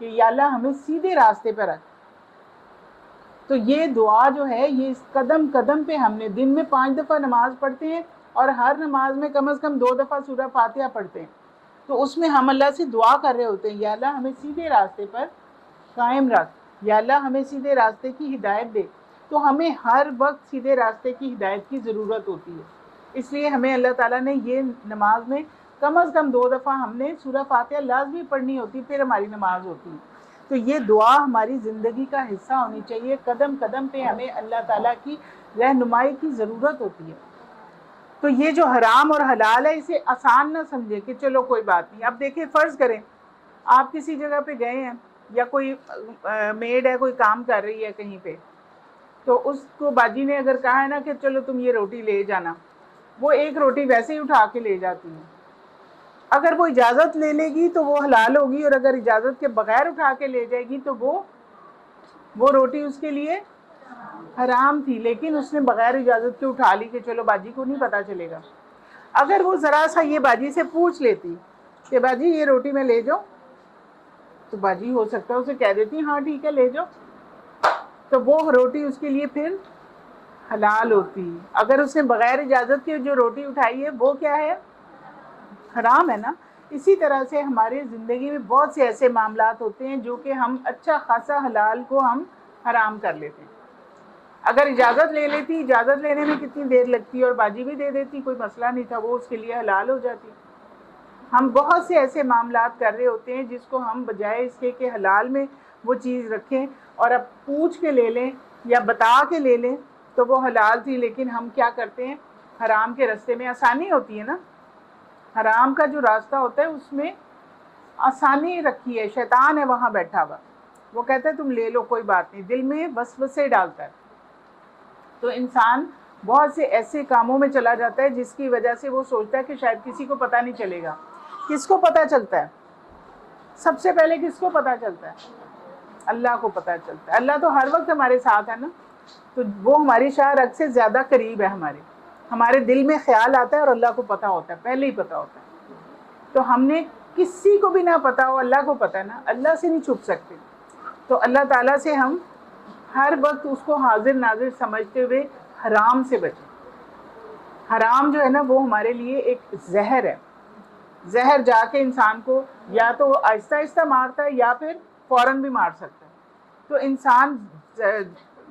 کہ یا اللہ ہمیں سیدھے راستے پر رکھ. تو یہ دعا جو ہے یہ اس قدم قدم پہ ہم نے دن میں 5 دفعہ نماز پڑھتے ہیں اور ہر نماز میں کم از کم 2 دفعہ سورہ فاتحہ پڑھتے ہیں. تو اس میں ہم اللہ سے دعا کر رہے ہوتے ہیں یا اللہ ہمیں سیدھے راستے پر قائم رکھ, یا اللہ ہمیں سیدھے راستے کی ہدایت دے. تو ہمیں ہر وقت سیدھے راستے کی ہدایت کی ضرورت ہوتی ہے. اس لیے ہمیں اللہ تعالیٰ نے یہ نماز میں کم از کم 2 دفعہ ہم نے سورہ فاتحہ لازمی پڑھنی ہوتی, پھر ہماری نماز ہوتی ہے. تو یہ دعا ہماری زندگی کا حصہ ہونی چاہیے. قدم قدم پہ ہمیں اللہ تعالیٰ کی رہنمائی کی ضرورت ہوتی ہے. تو یہ جو حرام اور حلال ہے اسے آسان نہ سمجھے کہ چلو کوئی بات نہیں. اب دیکھیں فرض کریں آپ کسی جگہ پہ گئے ہیں یا کوئی میڈ ہے کوئی کام کر رہی ہے کہیں پہ, تو اس کو باجی نے اگر کہا ہے نا کہ چلو تم یہ روٹی لے جانا, وہ ایک روٹی ویسے ہی اٹھا کے لے جاتی ہے. اگر وہ اجازت لے لے گی تو وہ حلال ہوگی, اور اگر اجازت کے بغیر اٹھا کے لے جائے گی تو وہ روٹی اس کے لیے حرام تھی, لیکن اس نے بغیر اجازت کے اٹھا لی کہ چلو باجی کو نہیں پتہ چلے گا. اگر وہ ذرا سا یہ باجی سے پوچھ لیتی کہ باجی یہ روٹی میں لے جاؤ, تو باجی ہو سکتا ہے اسے کہہ دیتی ہاں ٹھیک ہے لے جاؤ, تو وہ روٹی اس کے لیے پھر حلال ہوتی. اگر اس نے بغیر اجازت کے جو روٹی اٹھائی ہے وہ کیا ہے, حرام ہے نا. اسی طرح سے ہمارے زندگی میں بہت سے ایسے معاملات ہوتے ہیں جو کہ ہم اچھا خاصا حلال کو ہم حرام کر لیتے ہیں. اگر اجازت لے لیتی, اجازت لینے میں کتنی دیر لگتی اور باجی بھی دے دیتی, کوئی مسئلہ نہیں تھا, وہ اس کے لیے حلال ہو جاتی. ہم بہت سے ایسے معاملات کر رہے ہوتے ہیں جس کو ہم بجائے اس کے کہ حلال میں وہ چیز رکھیں اور اب پوچھ کے لے لیں یا بتا کے لے لیں تو وہ حلال تھی, لیکن ہم کیا کرتے ہیں حرام کے راستے میں آسانی ہوتی ہے نا. حرام کا جو راستہ ہوتا ہے اس میں آسانی رکھی ہے, شیطان ہے وہاں بیٹھا ہوا, وہ کہتا ہے تم لے لو کوئی بات نہیں, دل میں وسوسے ڈالتا ہے. تو انسان بہت سے ایسے کاموں میں چلا جاتا ہے جس کی وجہ سے وہ سوچتا ہے کہ شاید کسی کو پتہ نہیں چلے گا. کس کو پتہ چلتا ہے؟ سب سے پہلے کس کو پتہ چلتا ہے؟ اللہ کو پتہ چلتا ہے. اللہ تو ہر وقت ہمارے ساتھ ہے نا, تو وہ ہماری شاہ رگ سے زیادہ قریب ہے. ہمارے دل میں خیال آتا ہے اور اللہ کو پتہ ہوتا ہے, پہلے ہی پتہ ہوتا ہے. تو ہم نے کسی کو بھی نہ پتہ ہو, اللہ کو پتہ ہے نا, اللہ سے نہیں چھپ سکتے. تو اللہ تعالیٰ سے ہم ہر وقت اس کو حاضر ناظر سمجھتے ہوئے حرام سے بچیں. حرام جو ہے نا وہ ہمارے لیے ایک زہر ہے. زہر جا کے انسان کو یا تو آہستہ آہستہ مارتا ہے یا پھر فوراً بھی مار سکتا ہے. تو انسان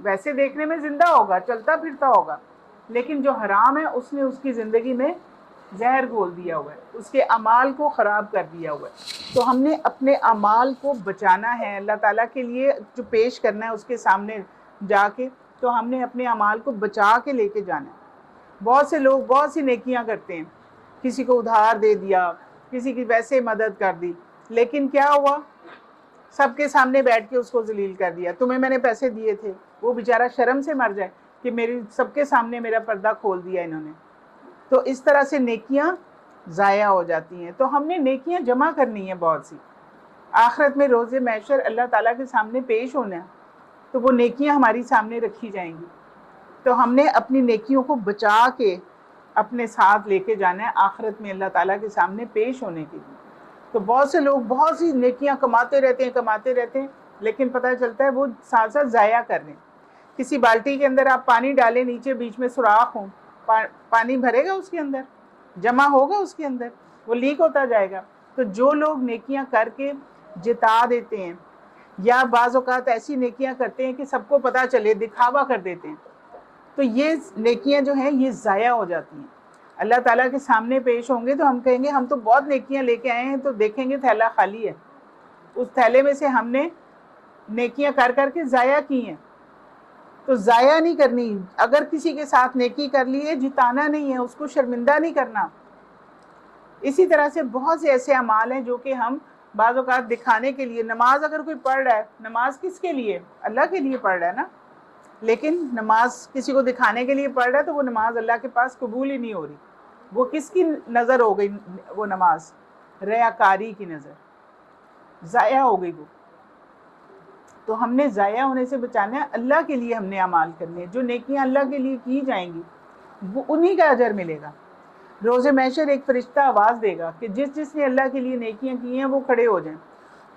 ویسے دیکھنے میں زندہ ہوگا, چلتا پھرتا ہوگا, لیکن جو حرام ہے اس نے اس کی زندگی میں زہر گھول دیا ہوا ہے, اس کے اعمال کو خراب کر دیا ہوا ہے. تو ہم نے اپنے اعمال کو بچانا ہے, اللہ تعالیٰ کے لیے جو پیش کرنا ہے اس کے سامنے جا کے, تو ہم نے اپنے اعمال کو بچا کے لے کے جانا ہے. بہت سے لوگ بہت سی نیکیاں کرتے ہیں, کسی کو ادھار دے دیا, کسی کی ویسے مدد کر دی, لیکن کیا ہوا, سب کے سامنے بیٹھ کے اس کو ذلیل کر دیا. تمہیں میں نے پیسے دیے تھے, وہ بیچارہ شرم سے مر جائے کہ میری سب کے سامنے میرا پردہ کھول دیا انہوں نے. تو اس طرح سے نیکیاں ضائع ہو جاتی ہیں. تو ہم نے نیکیاں جمع کرنی ہیں بہت سی. آخرت میں روز محشر اللہ تعالیٰ کے سامنے پیش ہونا ہے, تو وہ نیکیاں ہماری سامنے رکھی جائیں گی. تو ہم نے اپنی نیکیوں کو بچا کے اپنے ساتھ لے کے جانا ہے آخرت میں اللہ تعالیٰ کے سامنے پیش ہونے کے لیے. تو بہت سے لوگ بہت سی نیکیاں کماتے رہتے ہیں, لیکن پتہ چلتا ہے وہ ساتھ ساتھ ضائع کر رہے ہیں. کسی بالٹی کے اندر آپ پانی ڈالیں, نیچے بیچ میں سوراخ ہوں, پانی بھرے گا اس کے اندر, جمع ہوگا اس کے اندر, وہ لیک ہوتا جائے گا. تو جو لوگ نیکیاں کر کے جتا دیتے ہیں یا بعض اوقات ایسی نیکیاں کرتے ہیں کہ سب کو پتہ چلے, دکھاوا کر دیتے ہیں, تو یہ نیکیاں جو ہیں یہ ضائع ہو جاتی ہیں. اللہ تعالیٰ کے سامنے پیش ہوں گے تو ہم کہیں گے ہم تو بہت نیکیاں لے کے آئے ہیں, تو دیکھیں گے تھیلا خالی ہے. اس تھیلے میں سے ہم نے نیکیاں کر کر کے ضائع کی ہیں. تو ضائع نہیں کرنی. اگر کسی کے ساتھ نیکی کر لی ہے, جتانا نہیں ہے, اس کو شرمندہ نہیں کرنا. اسی طرح سے بہت سے ایسے اعمال ہیں جو کہ ہم بعض اوقات دکھانے کے لیے, نماز اگر کوئی پڑھ رہا ہے, نماز کس کے لیے؟ اللہ کے لیے پڑھ رہا ہے نا. لیکن نماز کسی کو دکھانے کے لیے پڑھ رہا ہے تو وہ نماز اللہ کے پاس قبول ہی نہیں ہو رہی. وہ کس کی نظر ہو گئی وہ نماز؟ ریاکاری کی نظر, ضائع ہو گئی وہ. تو ہم نے ضائع ہونے سے بچانا ہے. اللہ کے لیے ہم نے اعمال کرنے ہیں. جو نیکیاں اللہ کے لیے کی جائیں گی وہ انہی کا اجر ملے گا. روز محشر ایک فرشتہ آواز دے گا کہ جس نے اللہ کے لیے نیکیاں کی ہیں وہ کھڑے ہو جائیں.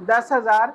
10,000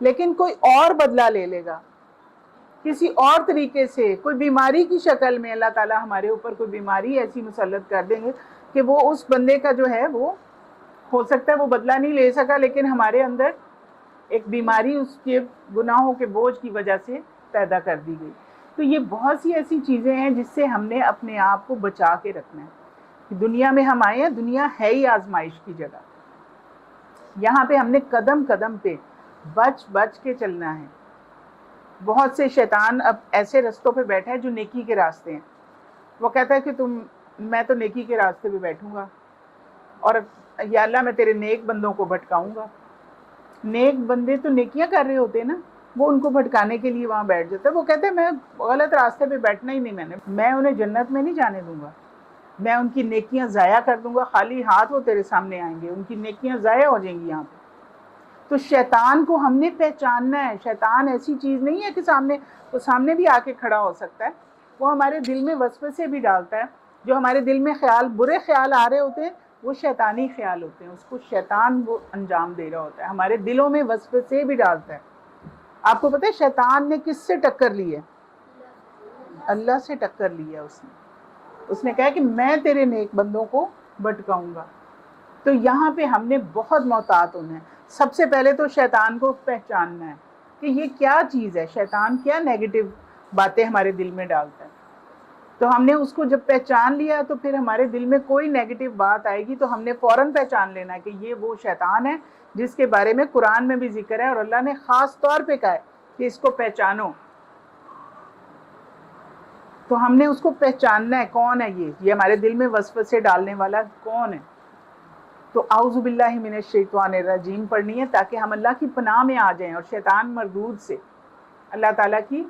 لیکن کوئی اور بدلہ لے لے گا کسی اور طریقے سے، کوئی بیماری کی شکل میں اللہ تعالیٰ ہمارے اوپر کوئی بیماری ایسی مسلط کر دیں گے کہ وہ اس بندے کا جو ہے وہ ہو سکتا ہے وہ بدلہ نہیں لے سکا، لیکن ہمارے اندر ایک بیماری اس کے گناہوں کے بوجھ کی وجہ سے پیدا کر دی گئی۔ تو یہ بہت سی ایسی چیزیں ہیں جس سے ہم نے اپنے آپ کو بچا کے رکھنا ہے کہ دنیا میں ہم آئے ہیں، دنیا ہے ہی آزمائش کی جگہ، یہاں پہ ہم نے قدم قدم پہ بچ بچ کے چلنا ہے۔ بہت سے شیطان اب ایسے رستوں پہ بیٹھا ہے جو نیکی کے راستے ہیں، وہ کہتا ہے کہ میں تو نیکی کے راستے پہ بیٹھوں گا اور یا اللہ میں تیرے نیک بندوں کو بھٹکاؤں گا۔ نیک بندے تو نیکیاں کر رہے ہوتے ہیں نا، وہ ان کو بھٹکانے کے لیے وہاں بیٹھ جاتا ہے۔ وہ کہتے ہیں میں غلط راستے پہ بیٹھنا ہی نہیں، میں انہیں جنت میں نہیں جانے دوں گا، میں ان کی نیکیاں ضائع کر دوں گا، خالی ہاتھ وہ تیرے سامنے آئیں گے، ان کی نیکیاں ضائع ہو جائیں گی یہاں پہ۔ تو شیطان کو ہم نے پہچاننا ہے۔ شیطان ایسی چیز نہیں ہے کہ وہ سامنے بھی آ کے کھڑا ہو سکتا ہے، وہ ہمارے دل میں وسوسے بھی ڈالتا ہے۔ جو ہمارے دل میں برے خیال آ رہے ہوتے ہیں وہ شیطانی خیال ہوتے ہیں، اس کو شیطان وہ انجام دے رہا ہوتا ہے، ہمارے دلوں میں وسوسے بھی ڈالتا ہے۔ آپ کو پتہ ہے شیطان نے کس سے ٹکر لی ہے؟ اللہ سے ٹکر لی ہے اس نے کہا کہ میں تیرے نیک بندوں کو بھٹکاؤں گا۔ تو یہاں پہ ہم نے بہت محتاط ہونا ہے۔ سب سے پہلے تو شیطان کو پہچاننا ہے کہ یہ کیا چیز ہے، شیطان کیا نیگیٹو باتیں ہمارے دل میں ڈالتا ہے۔ تو ہم نے اس کو جب پہچان لیا تو پھر ہمارے دل میں کوئی نیگیٹو بات آئے گی تو ہم نے فوراً پہچان لینا ہے کہ یہ وہ شیطان ہے جس کے بارے میں قرآن میں بھی ذکر ہے اور اللہ نے خاص طور پہ کہا ہے کہ اس کو پہچانو۔ تو ہم نے اس کو پہچاننا ہے، کون ہے یہ ہمارے دل میں وسوسے ڈالنے والا کون ہے۔ تو اعوذ باللہ من الشیطان الرجیم پڑھنی ہے تاکہ ہم اللہ کی پناہ میں آ جائیں اور شیطان مردود سے اللہ تعالیٰ کی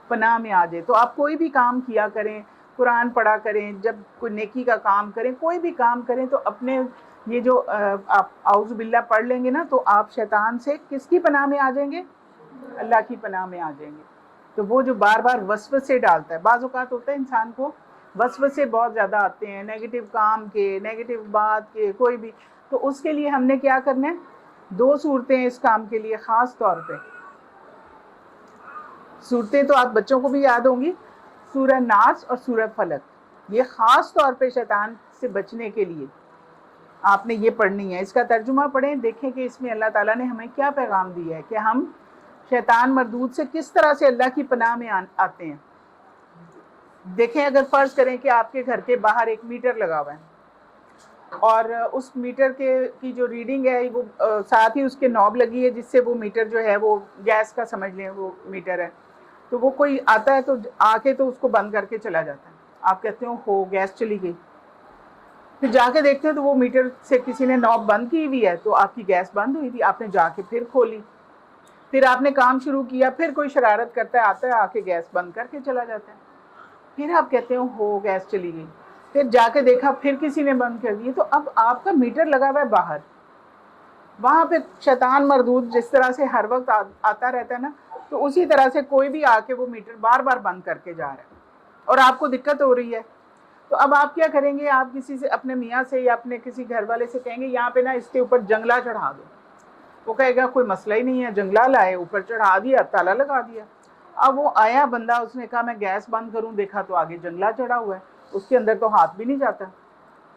پناہ میں آ جائے۔ تو آپ کوئی بھی کام کیا کریں، قرآن پڑھا کریں، جب کوئی نیکی کا کام کریں، کوئی بھی کام کریں تو اپنے یہ جو آپ اعوذ باللہ پڑھ لیں گے نا تو آپ شیطان سے کس کی پناہ میں آ جائیں گے؟ اللہ کی پناہ میں آ جائیں گے۔ تو وہ جو بار بار وسوسے ڈالتا ہے، بعض اوقات ہوتا ہے انسان کو وسوسے بہت زیادہ آتے ہیں نیگیٹو کام کے، نیگیٹو بات کے، کوئی بھی، تو اس کے لیے ہم نے کیا کرنا ہے؟ 2 صورتیں اس کام کے لیے خاص طور پہ، صورتیں تو آپ بچوں کو بھی یاد ہوں گی، سورہ ناس اور سورہ فلق، یہ خاص طور پہ شیطان سے بچنے کے لیے آپ نے یہ پڑھنی ہے۔ اس کا ترجمہ پڑھیں، دیکھیں کہ اس میں اللہ تعالیٰ نے ہمیں کیا پیغام دیا ہے کہ ہم شیطان مردود سے کس طرح سے اللہ کی پناہ میں آتے ہیں۔ دیکھیں اگر فرض کریں کہ آپ کے گھر کے باہر ایک میٹر لگا ہوا ہے اور اس میٹر کی جو ریڈنگ ہے وہ ساتھ ہی اس کے نوب لگی ہے جس سے وہ میٹر جو ہے وہ گیس کا سمجھ لیں وہ میٹر ہے، تو وہ کوئی آتا ہے تو آ کے تو اس کو بند کر کے چلا جاتا ہے، آپ کہتے ہو گیس چلی گئی، پھر جا کے دیکھتے ہیں تو وہ میٹر سے کسی نے نوب بند کی ہوئی ہے، تو آپ کی گیس بند ہوئی تھی، آپ نے جا کے پھر کھولی، پھر آپ نے کام شروع کیا، پھر کوئی شرارت کرتا ہے آتا ہے آ کے گیس بند کر کے چلا جاتا ہے، پھر آپ کہتے ہو گیس چلی گئی، پھر جا کے دیکھا پھر کسی نے بند کر دی، تو اب آپ کا میٹر لگا ہوا ہے باہر، وہاں پہ شیطان مردود جس طرح سے ہر وقت آتا رہتا ہے نا، تو اسی طرح سے کوئی بھی آ کے وہ میٹر بار بار بند کر کے جا رہا ہے اور آپ کو دقت ہو رہی ہے۔ تو اب آپ کیا کریں گے؟ آپ کسی سے اپنے میاں سے یا اپنے کسی گھر والے سے کہیں گے یہاں پہ نا اس کے اوپر جنگلہ چڑھا دو، وہ کہے گا کوئی مسئلہ ہی نہیں ہے، جنگلہ لائے اوپر چڑھا دیا، تالا لگا دیا۔ اب وہ آیا بندہ، اس نے کہا میں گیس بند کروں، دیکھا تو آگے جنگلہ چڑھا ہوا ہے، اس کے اندر تو ہاتھ بھی نہیں جاتا،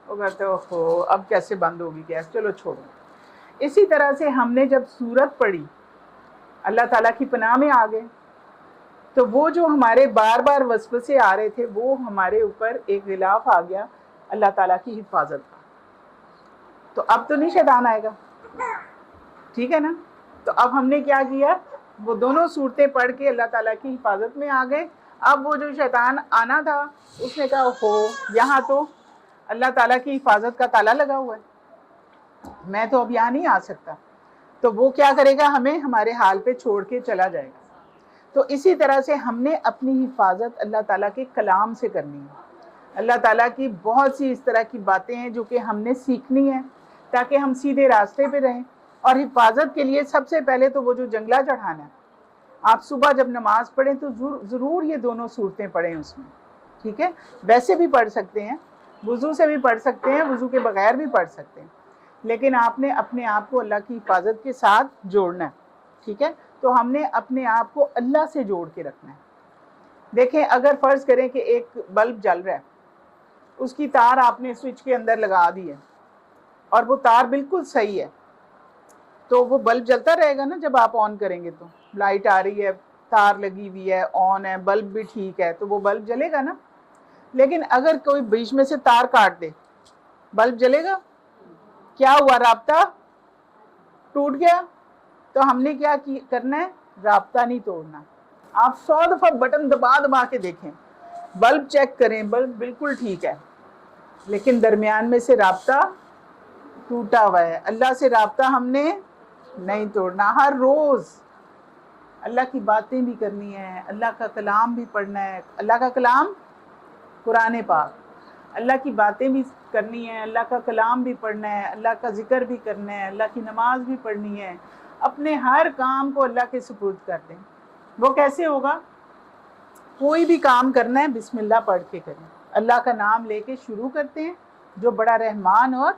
وہ کہتے ہو اب کیسے بند ہوگی گیس، چلو چھوڑو۔ اسی طرح سے ہم نے جب سورت پڑھی اللہ تعالیٰ کی پناہ میں آ گئے، تو وہ جو ہمارے بار بار وسوسے آ رہے تھے وہ ہمارے اوپر ایک غلاف آ گیا اللہ تعالیٰ کی حفاظت کا، تو اب تو نہیں شیطان آئے گا، ٹھیک ہے نا؟ تو اب ہم نے کیا کیا؟ وہ دونوں صورتیں پڑھ کے اللہ تعالیٰ کی حفاظت میں آ گئے۔ اب وہ جو شیطان آنا تھا اس نے کہا یہاں تو اللہ تعالیٰ کی حفاظت کا تالا لگا ہوا ہے، میں تو اب یہاں نہیں آ سکتا، تو وہ کیا کرے گا؟ ہمیں ہمارے حال پہ چھوڑ کے چلا جائے گا۔ تو اسی طرح سے ہم نے اپنی حفاظت اللہ تعالیٰ کے کلام سے کرنی ہے۔ اللہ تعالیٰ کی بہت سی اس طرح کی باتیں ہیں جو کہ ہم نے سیکھنی ہے تاکہ ہم سیدھے راستے پہ رہیں، اور حفاظت کے لیے سب سے پہلے تو وہ جو جنگلہ چڑھانا ہے، آپ صبح جب نماز پڑھیں تو ضرور یہ دونوں صورتیں پڑھیں اس میں، ٹھیک ہے؟ ویسے بھی پڑھ سکتے ہیں، وضو سے بھی پڑھ سکتے ہیں، وضو کے بغیر بھی پڑھ سکتے ہیں، لیکن آپ نے اپنے آپ کو اللہ کی حفاظت کے ساتھ جوڑنا ہے، ٹھیک ہے؟ تو ہم نے اپنے آپ کو اللہ سے جوڑ کے رکھنا ہے۔ دیکھیں اگر فرض کریں کہ ایک بلب جل رہا ہے، اس کی تار آپ نے سوئچ کے اندر لگا دی ہے اور وہ تار بالکل صحیح ہے، تو وہ بلب جلتا رہے گا نا۔ جب آپ آن کریں گے تو لائٹ آ رہی ہے، تار لگی ہوئی ہے، آن ہے، بلب بھی ٹھیک ہے، تو وہ بلب جلے گا نا۔ لیکن اگر کوئی بیچ میں سے تار کاٹ دے، بلب جلے گا؟ کیا ہوا؟ رابطہ ٹوٹ گیا۔ تو ہم نے کیا کرنا ہے؟ رابطہ نہیں توڑنا۔ آپ 100 دفعہ بٹن دبا دبا کے دیکھیں، بلب چیک کریں، بلب بالکل ٹھیک ہے، لیکن درمیان میں سے رابطہ ٹوٹا ہوا ہے۔ اللہ سے رابطہ ہم نے نہیں توڑنا۔ ہر روز اللہ کی باتیں بھی کرنی ہے، اللہ کا کلام بھی پڑھنا ہے۔ اللہ کا کلام قرآن پاک، اللہ کی باتیں بھی کرنی ہے، اللہ کا کلام بھی پڑھنا ہے، اللہ کا ذکر بھی کرنا ہے، اللہ کی نماز بھی پڑھنی ہے۔ اپنے ہر کام کو اللہ کے سپرد کر دیں۔ وہ کیسے ہوگا؟ کوئی بھی کام کرنا ہے بسم اللہ پڑھ کے کریں، اللہ کا نام لے کے شروع کرتے ہیں، جو بڑا رحمان اور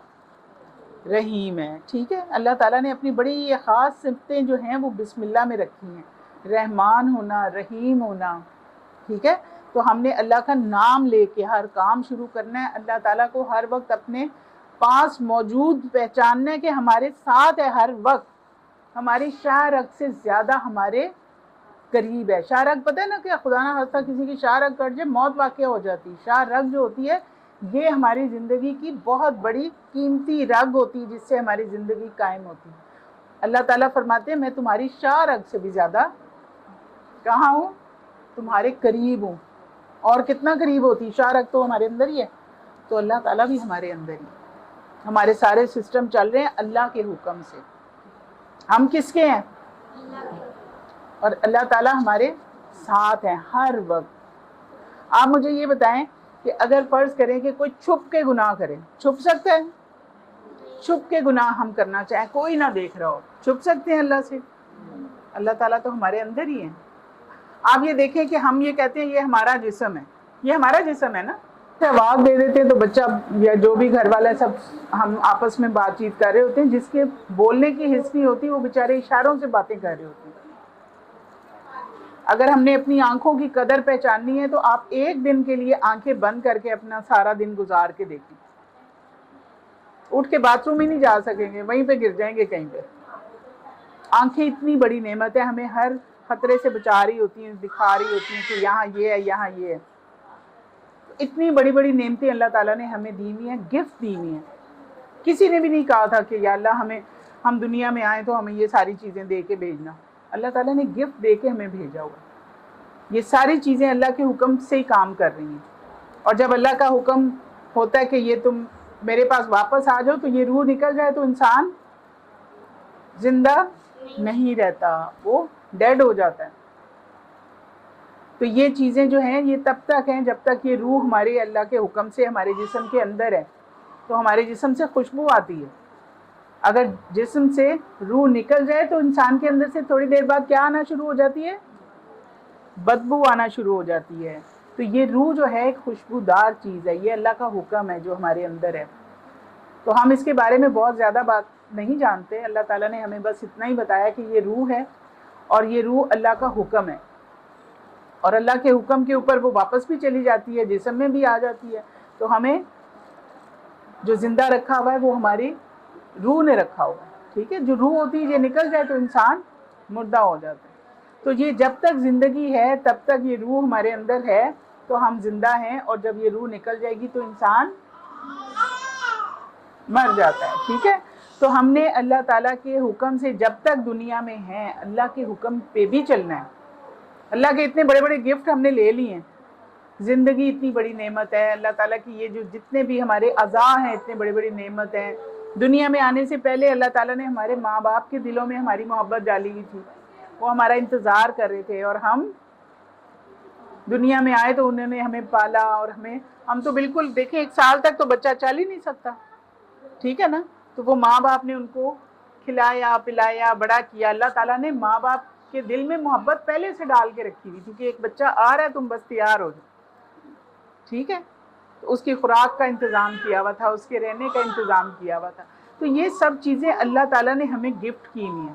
رحیم ہے۔ ٹھیک ہے، اللہ تعالیٰ نے اپنی بڑی خاص صفتیں جو ہیں وہ بسم اللہ میں رکھی ہیں، رحمان ہونا، رحیم ہونا۔ ٹھیک ہے، تو ہم نے اللہ کا نام لے کے ہر کام شروع کرنا ہے۔ اللہ تعالیٰ کو ہر وقت اپنے پاس موجود پہچاننا ہے کہ ہمارے ساتھ ہے ہر وقت، ہماری شاہ رگ سے زیادہ ہمارے قریب ہے۔ شاہ رگ پتہ ہے نا کہ خدا نہ خواستہ کسی کی شاہ رگ کٹ جائے موت واقع ہو جاتی۔ شاہ رگ جو ہوتی ہے یہ ہماری زندگی کی بہت بڑی قیمتی رگ ہوتی ہے، جس سے ہماری زندگی قائم ہوتی ہے۔ اللہ تعالیٰ فرماتے ہیں میں تمہاری شاہ رگ سے بھی زیادہ کہاں ہوں؟ تمہارے قریب ہوں۔ اور کتنا قریب ہوتی؟ شاہ رگ تو ہمارے اندر ہی ہے، تو اللہ تعالیٰ بھی ہمارے اندر ہی ہے۔ ہمارے سارے سسٹم چل رہے ہیں اللہ کے حکم سے۔ ہم کس کے ہیں؟ اور اللہ تعالیٰ ہمارے ساتھ ہیں ہر وقت۔ آپ مجھے یہ بتائیں کہ اگر فرض کریں کہ کوئی چھپ کے گناہ کرے، چھپ سکتا ہے؟ چھپ کے گناہ ہم کرنا چاہیں، کوئی نہ دیکھ رہا ہو، چھپ سکتے ہیں اللہ سے؟ اللہ تعالیٰ تو ہمارے اندر ہی ہیں۔ آپ یہ دیکھیں کہ ہم یہ کہتے ہیں یہ ہمارا جسم ہے، یہ ہمارا جسم ہے نا۔ آواز دے دیتے ہیں تو بچہ یا جو بھی گھر والا ہے سب ہم آپس میں بات چیت کر رہے ہوتے ہیں، جس کے بولنے کی حص نہیں ہوتی وہ بیچارے اشاروں سے باتیں کر رہے ہوتے ہیں۔ اگر ہم نے اپنی آنکھوں کی قدر پہچاننی ہے تو آپ ایک دن کے لیے آنکھیں بند کر کے اپنا سارا دن گزار کے دیکھیں، اٹھ کے باتھ روم ہی نہیں جا سکیں گے، وہیں پہ گر جائیں گے کہیں پہ۔ آنکھیں اتنی بڑی نعمت ہے، ہمیں ہر خطرے سے بچا رہی ہوتی ہیں، دکھا رہی ہوتی ہیں کہ یہاں یہ ہے، یہاں یہ ہے۔ اتنی بڑی بڑی نعمتیں اللہ تعالیٰ نے ہمیں دی ہوئی ہیں، گفٹ دی ہوئی ہیں۔ کسی نے بھی نہیں کہا تھا کہ یا اللہ ہم دنیا میں آئیں تو ہمیں یہ ساری چیزیں دے کے بھیجنا۔ اللہ تعالیٰ نے گفٹ دے کے ہمیں بھیجا ہوا۔ یہ ساری چیزیں اللہ کے حکم سے ہی کام کر رہی ہیں، اور جب اللہ کا حکم ہوتا ہے کہ یہ تم میرے پاس واپس آ جاؤ، تو یہ روح نکل جائے تو انسان زندہ نہیں رہتا، وہ ڈیڈ ہو جاتا ہے۔ تو یہ چیزیں جو ہیں یہ تب تک ہیں جب تک یہ روح ہمارے اللہ کے حکم سے ہمارے جسم کے اندر ہے، تو ہمارے جسم سے خوشبو آتی ہے۔ اگر جسم سے روح نکل جائے تو انسان کے اندر سے تھوڑی دیر بعد کیا آنا شروع ہو جاتی ہے؟ بدبو آنا شروع ہو جاتی ہے۔ تو یہ روح جو ہے ایک خوشبودار چیز ہے، یہ اللہ کا حکم ہے جو ہمارے اندر ہے۔ تو ہم اس کے بارے میں بہت زیادہ بات نہیں جانتے، اللہ تعالیٰ نے ہمیں بس اتنا ہی بتایا کہ یہ روح ہے، اور یہ روح اللہ کا حکم ہے، اور اللہ کے حکم کے اوپر وہ واپس بھی چلی جاتی ہے، جسم میں بھی آ جاتی ہے۔ تو ہمیں جو زندہ رکھا ہوا ہے وہ ہماری روح نے رکھا ہوا ہے۔ ٹھیک ہے، جو روح ہوتی ہے یہ نکل جائے تو انسان مردہ ہو جاتا ہے۔ تو یہ جب تک زندگی ہے تب تک یہ روح ہمارے اندر ہے تو ہم زندہ ہیں، اور جب یہ روح نکل جائے گی تو انسان مر جاتا ہے۔ ٹھیک ہے، تو ہم نے اللہ تعالیٰ کے حکم سے جب تک دنیا میں ہیں اللہ کے حکم پہ بھی چلنا ہے۔ اللہ کے اتنے بڑے بڑے گفٹ ہم نے لے لیے ہیں، زندگی اتنی بڑی نعمت ہے، اللہ تعالیٰ کی یہ جو جتنے بھی ہمارے اعضاء ہیں اتنے بڑی بڑی نعمت ہیں۔ دنیا میں آنے سے پہلے اللہ تعالیٰ نے ہمارے ماں باپ کے دلوں میں ہماری محبت ڈالی ہوئی تھی، وہ ہمارا انتظار کر رہے تھے، اور ہم دنیا میں آئے تو انہوں نے ہمیں پالا، اور ہم تو بالکل دیکھیں 1 سال تک تو بچہ چل ہی نہیں سکتا، ٹھیک ہے نا، تو وہ ماں باپ نے ان کو کھلایا پلایا بڑا کیا۔ اللہ تعالیٰ نے ماں باپ کے دل میں محبت پہلے سے ڈال کے رکھی ہوئی، کیونکہ ایک بچہ آ رہا ہے تم بس تیار ہو جاؤ، ٹھیک ہے، تو اس کی خوراک کا انتظام کیا ہوا تھا، اس کے رہنے کا انتظام کیا ہوا تھا۔ تو یہ سب چیزیں اللہ تعالیٰ نے ہمیں گفٹ کی ہوئی ہیں۔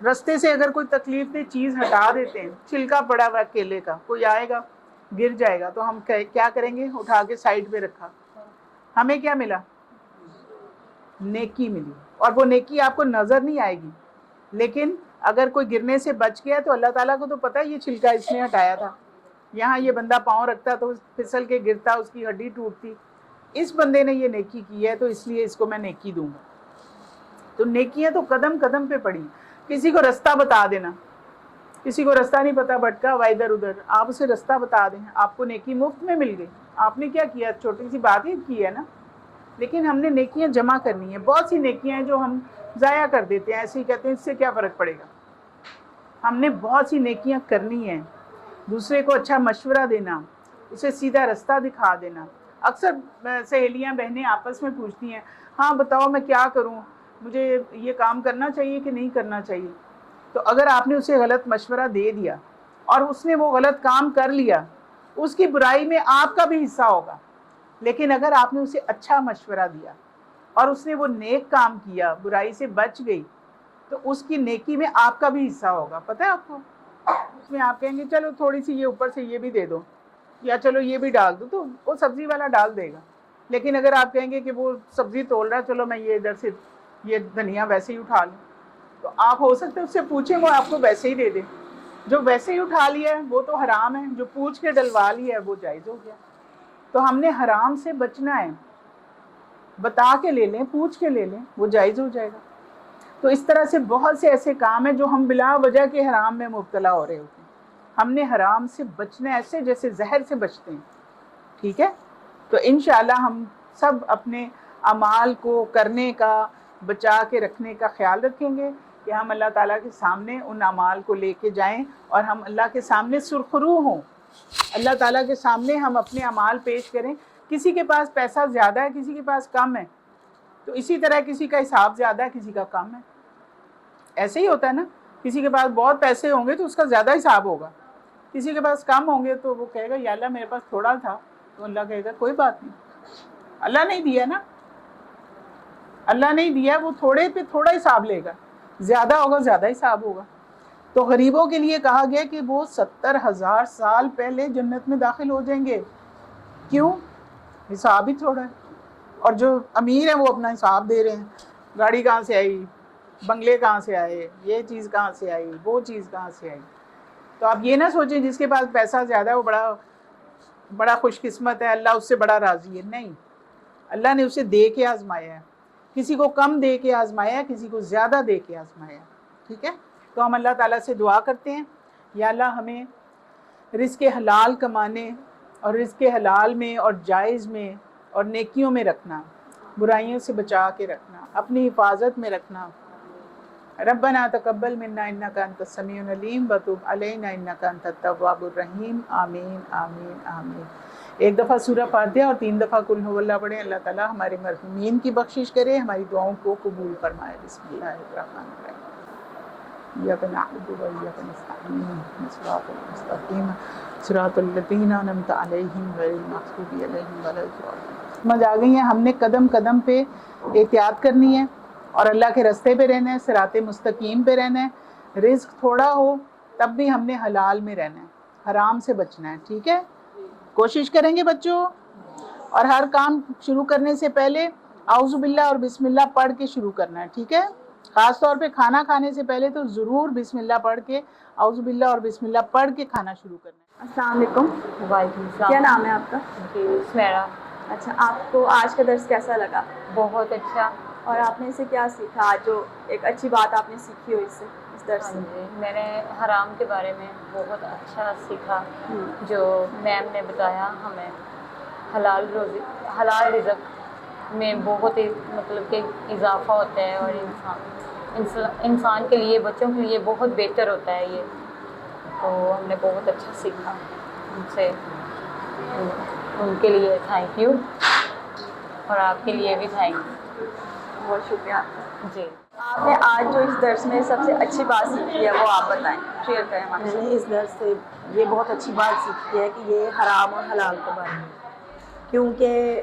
رستے سے اگر کوئی تکلیف دہ چیز ہٹا دیتے ہیں، چھلکا پڑا ہوا کیلے کا، کوئی آئے گا گر جائے گا تو ہم کیا کریں گے؟ اٹھا کے سائڈ پہ رکھا، ہمیں کیا ملا؟ نیکی ملی، اور وہ نیکی آپ کو نظر نہیں آئے گی، لیکن اگر کوئی گرنے سے بچ گیا تو اللہ تعالیٰ کو تو پتہ ہے یہ چھلکا اس نے ہٹایا تھا، یہاں یہ بندہ پاؤں رکھتا تو پھسل کے گرتا، اس کی ہڈی ٹوٹتی، اس بندے نے یہ نیکی کی ہے تو اس لیے اس کو میں نیکی دوں گا۔ تو نیکیاں تو قدم قدم پہ پڑی۔ کسی کو رستہ بتا دینا، کسی کو رستہ نہیں پتا، بھٹکا ہوا ادھر ادھر، آپ اسے رستہ بتا دیں، آپ کو نیکی مفت میں مل گئی، آپ نے کیا کیا؟ چھوٹی سی بات ہی کی ہے نا۔ لیکن ہم نے نیکیاں جمع کرنی ہیں، بہت سی نیکیاں ہیں جو ہم ضائع کر دیتے ہیں، ایسے ہی کہتے ہیں اس سے کیا فرق پڑے گا۔ ہم نے بہت سی نیکیاں کرنی ہیں، دوسرے کو اچھا مشورہ دینا، اسے سیدھا رستہ دکھا دینا۔ اکثر سہیلیاں بہنیں آپس میں پوچھتی ہیں، ہاں بتاؤ میں کیا کروں، مجھے یہ کام کرنا چاہیے کہ نہیں کرنا چاہیے؟ تو اگر آپ نے اسے غلط مشورہ دے دیا اور اس نے وہ غلط کام کر لیا، اس کی برائی میں آپ کا بھی حصہ ہوگا، لیکن اگر آپ نے اسے اچھا مشورہ دیا اور اس نے وہ نیک کام کیا، برائی سے بچ گئی، تو اس کی نیکی میں آپ کا بھی حصہ ہوگا۔ پتہ ہے آپ کو، اس میں آپ کہیں گے چلو تھوڑی سی یہ اوپر سے یہ بھی دے دو، یا چلو یہ بھی ڈال دو، تو وہ سبزی والا ڈال دے گا۔ لیکن اگر آپ کہیں گے کہ وہ سبزی تول رہا ہے، چلو میں یہ ادھر سے یہ دھنیا ویسے ہی اٹھا لوں، تو آپ ہو سکتے اس سے پوچھیں، وہ آپ کو ویسے ہی دے دے۔ جو ویسے ہی اٹھا لیا ہے وہ تو حرام ہے، جو پوچھ کے ڈلوا لیا ہے وہ جائز ہو گیا۔ تو ہم نے حرام سے بچنا ہے، بتا کے لے لیں، پوچھ کے لے لیں، وہ جائز ہو جائے گا۔ تو اس طرح سے بہت سے ایسے کام ہیں جو ہم بلا وجہ کے حرام میں مبتلا ہو رہے ہوتے ہیں۔ ہم نے حرام سے بچنا ہے، ایسے جیسے زہر سے بچتے ہیں، ٹھیک ہے؟ تو انشاءاللہ ہم سب اپنے اعمال کو کرنے کا، بچا کے رکھنے کا خیال رکھیں گے کہ ہم اللہ تعالیٰ کے سامنے ان اعمال کو لے کے جائیں اور ہم اللہ کے سامنے سرخرو ہوں، اللہ تعالیٰ کے سامنے ہم اپنے اعمال پیش کریں۔ کسی کے پاس پیسہ زیادہ ہے، کسی کے پاس کم ہے، تو اسی طرح کسی کا حساب زیادہ ہے، کسی کا کم ہے، ایسے ہی ہوتا ہے نا۔ کسی کے پاس بہت پیسے ہوں گے تو اس کا زیادہ حساب ہوگا، کسی کے پاس کم ہوں گے تو وہ کہے گا یا اللہ میرے پاس تھوڑا تھا، تو اللہ کہے گا کوئی بات نہیں، اللہ نہیں دیا نا، اللہ نہیں دیا، وہ تھوڑے پہ تھوڑا حساب لے گا، زیادہ ہوگا زیادہ حساب ہوگا۔ تو غریبوں کے لیے کہا گیا کہ وہ 70,000 سال پہلے جنت میں داخل ہو جائیں گے۔ کیوں؟ حساب ہی تھوڑا ہے۔ اور جو امیر ہیں وہ اپنا حساب دے رہے ہیں، گاڑی کہاں سے آئی، بنگلے کہاں سے آئے، یہ چیز کہاں سے آئی، وہ چیز کہاں سے آئی۔ تو آپ یہ نہ سوچیں جس کے پاس پیسہ زیادہ ہے وہ بڑا خوش قسمت ہے، اللہ اس سے بڑا راضی ہے، نہیں، اللہ نے اسے دے کے آزمایا ہے، کسی کو کم دے کے آزمایا ہے، کسی کو زیادہ دے کے آزمایا ہے، ٹھیک ہے؟ تو ہم اللہ تعالیٰ سے دعا کرتے ہیں، یا اللہ ہمیں رزق حلال کمانے اور رزق حلال میں اور جائز میں اور نیکیوں میں رکھنا، برائیوں سے بچا کے رکھنا، اپنی حفاظت میں رکھنا۔ ربنا تقبل منا انک انت السمیع العلیم وتب علینا انک انت التواب الرحیم، آمین آمین آمین۔ ایک دفعہ سورہ فاتحہ اور 3 دفعہ قل هو اللہ پڑھیں۔ اللہ تعالیٰ ہمارے مرحومین کی بخشش کرے، ہماری دعاؤں کو قبول فرمائے۔ بسم اللہ الرحمن الرحیم، ایاک نعبد و ایاک نستعین، اهدنا الصراط المستقیم صراط الذین انعمت علیہم غیر المغضوب علیہم ولا الضالین۔ سمجھ آ گئی ہیں؟ ہم نے قدم قدم پہ احتیاط کرنی ہے اور اللہ کے رستے پہ رہنا ہے، صراط مستقیم پہ رہنا ہے۔ رزق تھوڑا ہو تب بھی ہم نے حلال میں رہنا ہے، حرام سے بچنا ہے، ٹھیک ہے؟ کوشش کریں گے بچوں، اور ہر کام شروع کرنے سے پہلے اعوذ باللہ اور بسم اللہ پڑھ کے شروع کرنا ہے، ٹھیک ہے؟ خاص طور پہ کھانا کھانے سے پہلے تو ضرور بسم اللہ پڑھ کے، اعوذ باللہ اور بسم اللہ پڑھ کے کھانا شروع کرنا ہے۔ السلام علیکم، وعلیکم السلام۔ کیا نام ہے آپ کا؟ جی سمیرا۔ اچھا، آپ کو آج کا درس کیسا لگا؟ بہت اچھا۔ اور آپ نے اسے کیا سیکھا؟ جو ایک اچھی بات آپ نے سیکھی ہو اس سے، اس درس ہاں سے؟ جی، میں نے حرام کے بارے میں بہت اچھا سیکھا، جو میم نے بتایا ہمیں حلال روزی، حلال رزق میں بہت ہی مطلب کہ اضافہ ہوتا ہے، اور انسان کے لیے، بچوں کے لیے بہت بہتر ہوتا ہے یہ، تو ہم نے بہت اچھا سیکھا ان سے۔ ان کے لیے تھینک یو، اور آپ کے لیے بھی تھینک یو، بہت شکریہ آپ کا۔ جی۔ آپ نے آج جو اس درس میں سب سے اچھی بات سیکھی ہے وہ آپ بتائیں، شیئر کریں ہمارے میں ساتھ۔ نے اس درس سے یہ بہت اچھی بات سیکھی ہے کہ یہ حرام اور حلال کے بارے میں، کیونکہ